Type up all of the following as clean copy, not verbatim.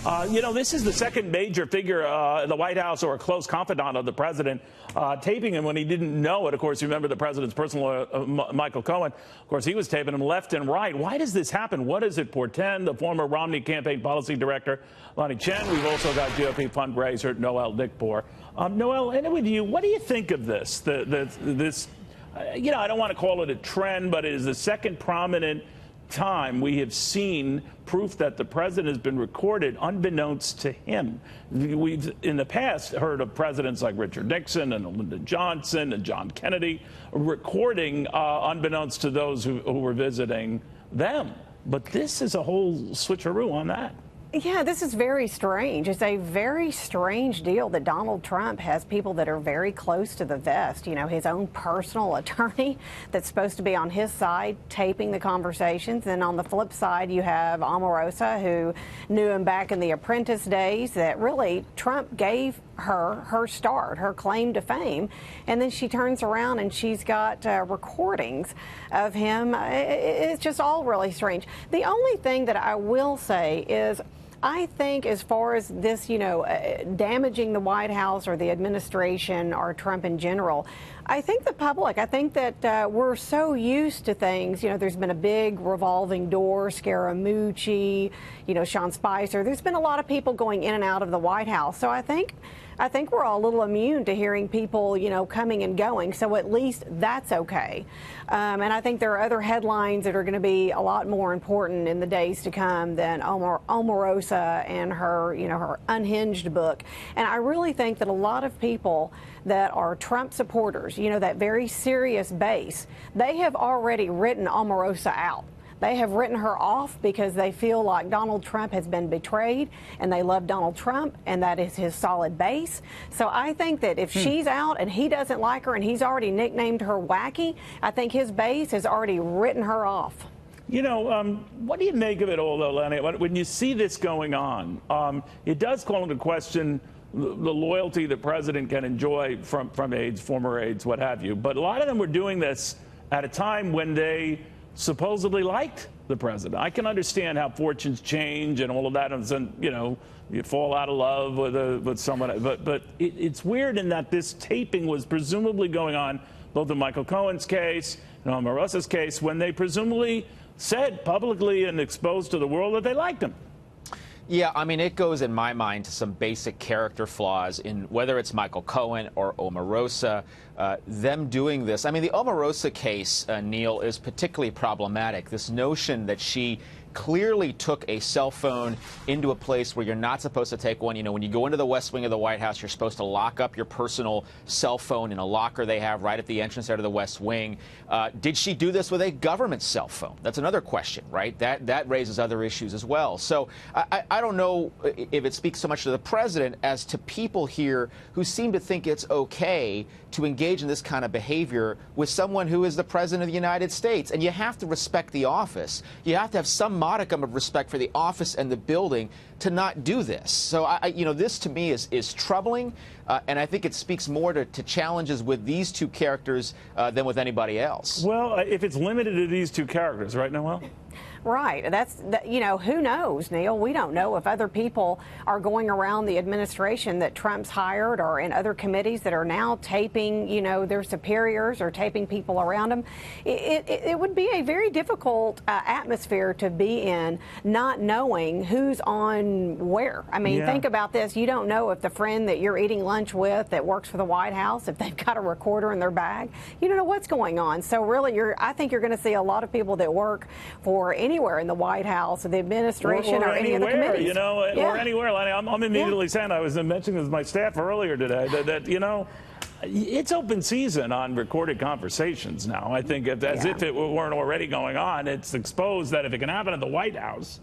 This is the second major figure in the White House or a close confidant of the president taping him when he didn't know it. Of course, you remember the president's personal lawyer, Michael Cohen. Of course, he was taping him left and right. Why does this happen? What does it portend? The former Romney campaign policy director, Lanhee Chen. We've also got GOP fundraiser Noel Nikbor. Noel, and with you, what do you think of this? This, I don't want to call it a trend, but it is the second prominent time we have seen proof that the president has been recorded unbeknownst to him. We've in the past heard of presidents like Richard Nixon and Lyndon Johnson and John Kennedy recording unbeknownst to those who were visiting them. But this is a whole switcheroo on that. Yeah, this is very strange. It's a very strange deal that Donald Trump has people that are very close to the vest. His own personal attorney that's supposed to be on his side taping the conversations. Then on the flip side, you have Omarosa, who knew him back in the Apprentice days, that really Trump gave her start, her claim to fame. And then she turns around and she's got recordings of him. It's just all really strange. The only thing that I will say is, I think as far as this, damaging the White House or the administration or Trump in general, I think the public, I think that we're so used to things. There's been a big revolving door, Scaramucci, Sean Spicer. There's been a lot of people going in and out of the White House. So I think we're all a little immune to hearing people, coming and going. So at least that's okay. And I think there are other headlines that are going to be a lot more important in the days to come than Omarosa and her, her unhinged book. And I really think that a lot of people that are Trump supporters, that very serious base, they have already written Omarosa out. They have written her off because they feel like Donald Trump has been betrayed and they love Donald Trump and that is his solid base. So I think that if she's out and he doesn't like her and he's already nicknamed her wacky, I think his base has already written her off. What do you make of it all, though, Lenny? When you see this going on, it does call into question the loyalty the president can enjoy from aides, former aides, what have you. But a lot of them were doing this at a time when they supposedly liked the president. I can understand how fortunes change and all of that, and you fall out of love with someone. But it's weird in that this taping was presumably going on both in Michael Cohen's case and Omarosa's case when they presumably said publicly and exposed to the world that they liked him. Yeah, I mean, it goes in my mind to some basic character flaws in whether it's Michael Cohen or Omarosa, them doing this. I mean, the Omarosa case, Neil, is particularly problematic. This notion that she clearly took a cell phone into a place where you're not supposed to take one. When you go into the West Wing of the White House, you're supposed to lock up your personal cell phone in a locker they have right at the entrance out of the West Wing. Did she do this with a government cell phone? That's another question, right? That raises other issues as well. So I don't know if it speaks so much to the president as to people here who seem to think it's okay to engage in this kind of behavior with someone who is the president of the United States. And you have to respect the office. You have to have some modicum of respect for the office and the building to not do this. So, this to me is troubling, and I think it speaks more to challenges with these two characters than with anybody else. Well, if it's limited to these two characters, right, Noel? Right. Who knows, Neil? We don't know if other people are going around the administration that Trump's hired or in other committees that are now taping, their superiors or taping people around them. It would be a very difficult atmosphere to be in, not knowing who's on where. I mean, Think about this. You don't know if the friend that you're eating lunch with that works for the White House, if they've got a recorder in their bag. You don't know what's going on. So really, I think you're going to see a lot of people that work for anywhere in the White House, or the administration, or any anywhere, of the committees. Or anywhere, Lenny. I'm immediately saying, I was mentioning this to my staff earlier today, that it's open season on recorded conversations now. I think as if it weren't already going on, it's exposed that if it can happen at the White House,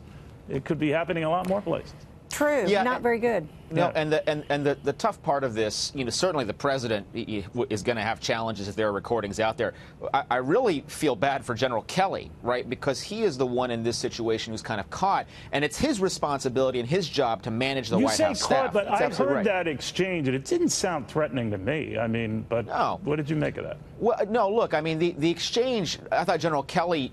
it could be happening a lot more places. True. Not very good. No, and the tough part of this, certainly the president is going to have challenges if there are recordings out there. I really feel bad for General Kelly, right, because he is the one in this situation who's kind of caught, and it's his responsibility and his job to manage the White House staff. But That's I absolutely heard right. that exchange, and it didn't sound threatening to me. I mean, but No. What did you make of that? Well, no, look, I mean, the exchange, I thought General Kelly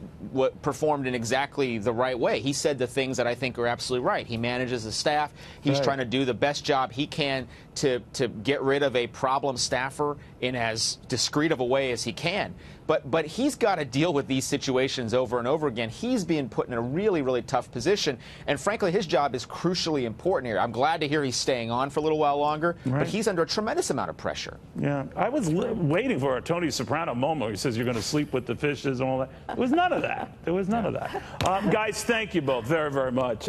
performed in exactly the right way. He said the things that I think are absolutely right. He manages the staff. He's Right. trying to do the best job he can to get rid of a problem staffer in as discreet of a way as he can. But he's got to deal with these situations over and over again. He's being put in a really, really tough position. And frankly, his job is crucially important here. I'm glad to hear he's staying on for a little while longer, Right. but he's under a tremendous amount of pressure. Yeah, I was waiting for a Tony Soprano moment where he says you're going to sleep with the fishes and all that. There was none of that. There was none of that. Guys, thank you both very, very much.